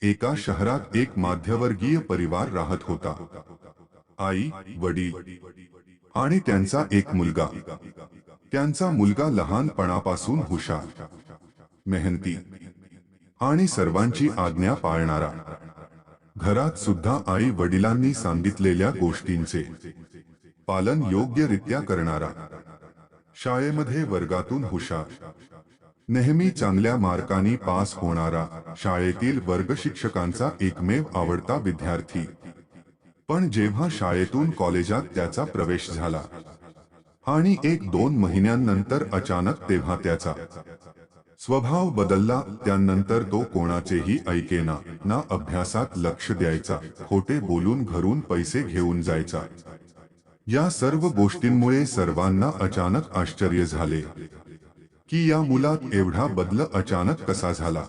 एका शहरात एक मध्यमवर्गीय परिवार राहत होता. आई, वडील आणि त्यांचा एक मुलगा. त्यांचा मुलगा लहानपणापासून हुशार, मेहनती आणि सर्वांची आज्ञा पाळणारा. घरात सुद्धा आई वडिलांनी सांगितलेल्या गोष्टींचे पालन योग्यरित्या करणारा. शाळेमध्ये वर्गातून हुशार, नेहमी चांगल्या मार्कांनी पास होणारा, शाळेतील वर्गशिक्षकांचा एकमेव आवडता विद्यार्थी. पण जेव्हा शाळेतून कॉलेजात त्याचा प्रवेश झाला आणि 1-2 महिन्यांनंतर अचानक तेव्हा त्याचा स्वभाव बदलला. त्यानंतर तो कोणाचेही ऐकेना, ना अभ्यासात लक्ष द्यायचा, खोटे बोलून घरून पैसे घेऊन जायचा. या सर्व गोष्टींमुळे सर्वांना अचानक आश्चर्य झाले की या मुलात एवढा बदल अचानक कसा झाला.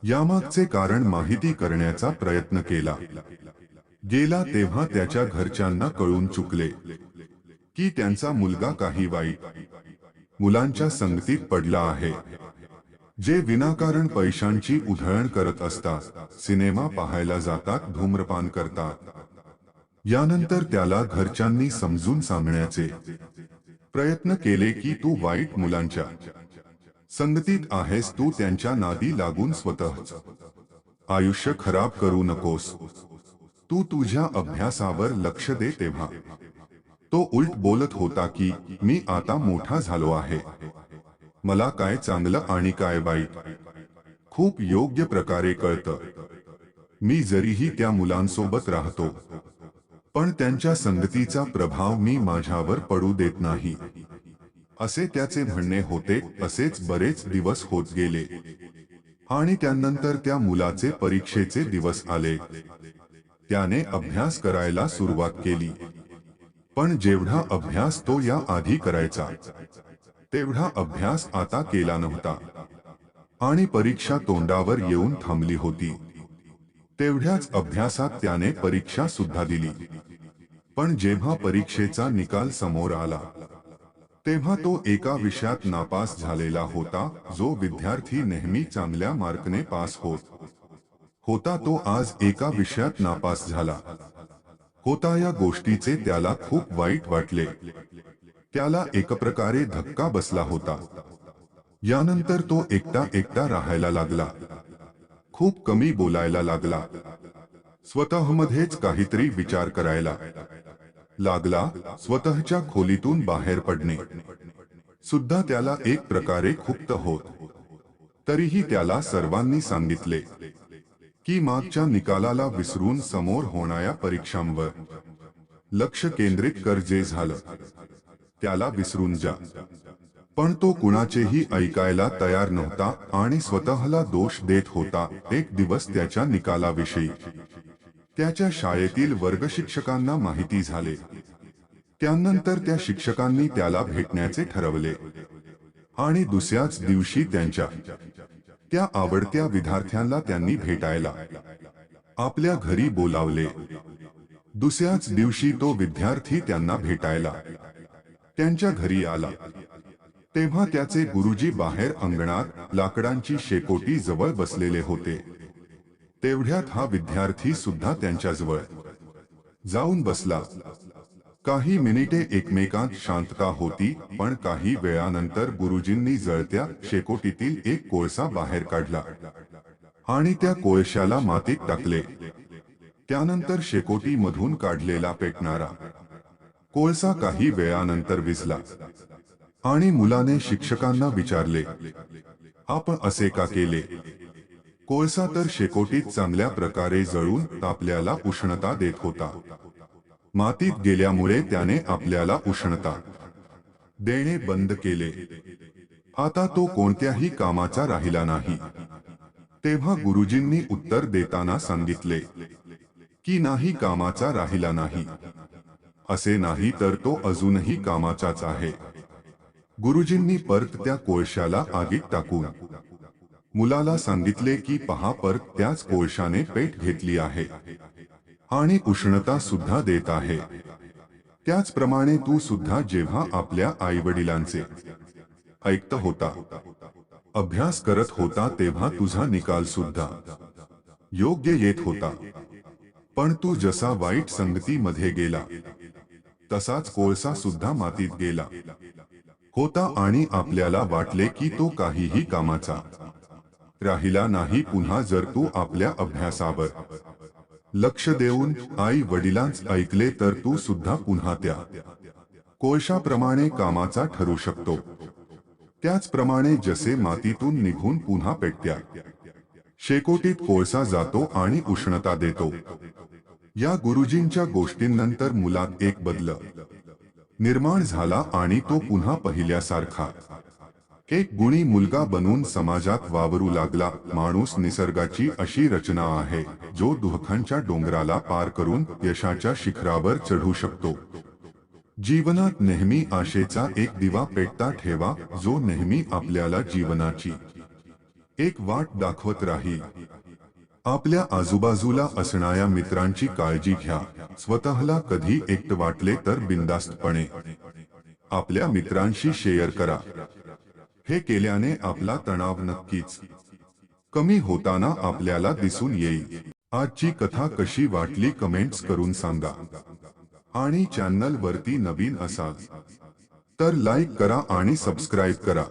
यामागचे कारण माहिती करण्याचा प्रयत्न केला गेला तेव्हा त्याच्या घरच्यांना कळून चुकले की त्यांचा मुलगा काही वाईट मुलांच्या संगतीत पडला आहे, जे विनाकारण पैशांची उधळण करत असतात, सिनेमा पाहायला जातात, धूम्रपान करतात. यानंतर त्याला घरच्यांनी समजून सांगण्याचे प्रयत्न केले की तू वाईट मुलांच्या संगतीत आहेस, तू त्यांच्या नादी लागून स्वतःच आयुष्य खराब करू नकोस, तू तुझ्या अभ्यासावर लक्ष दे. तेव्हा तो उलट बोलत होता की मी आता मोठा झालो आहे, मला काय चांगलं आणि काय वाईट खूप योग्य प्रकारे कळतं. मी जरीही त्या मुलांसोबत राहतो पण त्यांच्या संगतीचा प्रभाव मी माझ्यावर पडू देत नाही, असे त्याचे म्हणणे होते. असेच बरेच दिवस होत गेले आणि त्यानंतर त्या मुलाचे परीक्षेचे दिवस आले. त्याने अभ्यास करायला सुरुवात केली, पण जेवढा अभ्यास तो या आधी करायचा तेवढा अभ्यास आता केला नव्हता आणि परीक्षा तोंडावर येऊन थांबली होती. तेवढ्याच अभ्यासात त्याने परीक्षा सुद्धा दिली, पण जेव्हा परीक्षेचा निकाल समोर आला तेव्हा तो एका विषयात नापास झालेला होता. जो विद्यार्थी नेहमी चांगल्या मार्कने पास होता तो आज एका विषयात नापास झाला होता. या गोष्टीचे त्याला खूप वाईट वाटले. त्याला एक प्रकारे धक्का बसला होता. यानंतर तो एकटा राहायला लागला, खूप कमी बोलायला लागला, स्वतःमध्येच काहीतरी विचार करायला लागला. स्वतःच्या खोलीतून बाहेर पडणे सुद्धा त्याला एक प्रकारे खुप्त होत. तरीही त्याला सर्वांनी सांगितले की मागच्या निकालाला विसरून समोर होणाऱ्या परीक्षांवर लक्ष केंद्रित कर, जे झालं त्याला विसरून जा. पण तो कुणाचेही ऐकायला तयार नव्हता आणि स्वतःला दोष देत होता. एक दिवस त्याच्या निकालाविषयी त्याच्या शाळेतील वर्गशिक्षकांना माहिती झाले. त्यानंतर त्या शिक्षकांनी त्याला भेटण्याचे ठरवले आणि दुसऱ्याच दिवशी त्यांच्या त्या आवडत्या विद्यार्थ्यांना त्यांनी भेटायला आपल्या घरी बोलावले. दुसऱ्याच दिवशी तो विद्यार्थी त्यांना भेटायला त्यांच्या घरी आला तेव्हा त्याचे गुरुजी बाहेर अंगणात लाकडांची शेकोटी जवळ बसलेले होते. तेवढ्यात हा विद्यार्थी सुद्धा त्यांच्याजवळ जाऊन बसला. काही मिनिटे एकमेकांत शांतता होती, पण काही वेळानंतर गुरुजींनी जळत्या शेकोटीतील एक कोळसा बाहेर काढला आणि त्या कोळशाला मातीत टाकले. त्यानंतर शेकोटीमधून काढलेला पेटणारा कोळसा काही वेळानंतर विझला आणि मुलाने शिक्षकांना विचारले, आपण असे का केले? कोळसा तर शेकोटीत चांगल्या प्रकारे जळून आपल्याला उष्णता देत होता. मातीत गेल्यामुळे त्याने आपल्याला उष्णता देणे बंद केले. आता तो कोणत्याही कामाचा राहिला नाही. तेव्हा गुरुजींनी उत्तर देताना सांगितले की नाही, कामाचा राहिला नाही. असे नाही तर तो अजूनही कामाचाच आहे. गुरुजींनी परत त्या कोळशाला आगीत टाकून मुलाला सांगितले की पहा, परत त्याच कोळशाने पेट घेतली आहे आणि उष्णता सुद्धा देत आहे. त्याचप्रमाणे तू सुद्धा जेव्हा आपल्या आईवडिलांचे ऐकत होता, अभ्यास करत होता, तेव्हा तुझा निकाल सुद्धा योग्य येत होता. पण तू जसा वाईट संगतीमध्ये गेला तसाच कोळसा सुद्धा मातीत गेला होता आणि आपल्याला वाटले की तो काहीही कामाचा राहिला नाही. पुन्हा जर तू आपल्या अभ्यासावर लक्ष देऊन आई वडिलांच ऐकले तर तू सुद्धा पुन्हा त्या कोळशाप्रमाणे कामाचा ठरू शकतो. त्याचप्रमाणे जसे मातीतून निघून पुन्हा पेटत्या शेकोटीत कोळसा जातो आणि उष्णता देतो. या गुरुजींच्या गोष्टींनंतर मुलात एक बदल निर्माण झाला आणि तो पुन्हा पहिल्यासारखा एक गुणी मुलगा बनून समाजात वावरू लागला. माणूस निसर्गाची अशी रचना आहे जो दुःखांच्या डोंगराला पार करून यशाच्या शिखरावर चढू शकतो. जीवनात नेहमी आशेचा एक दिवा पेटता ठेवा जो नेहमी आपल्याला जीवनाची एक वाट दाखवत राहील. आपल्या आजूबाजूला असणाऱ्या मित्रांची काळजी घ्या. स्वतःला कधी एकटं वाटले तर बिनधास्तपणे आपल्या मित्रांशी शेअर करा. हे केल्याने आपला तणाव नक्कीच कमी होताना आपल्याला दिसून येईल. आजची कथा कशी वाटली कमेंट्स करून सांगा. आणि चॅनल वरती नवीन असाल तर लाईक करा आणि सबस्क्राईब करा.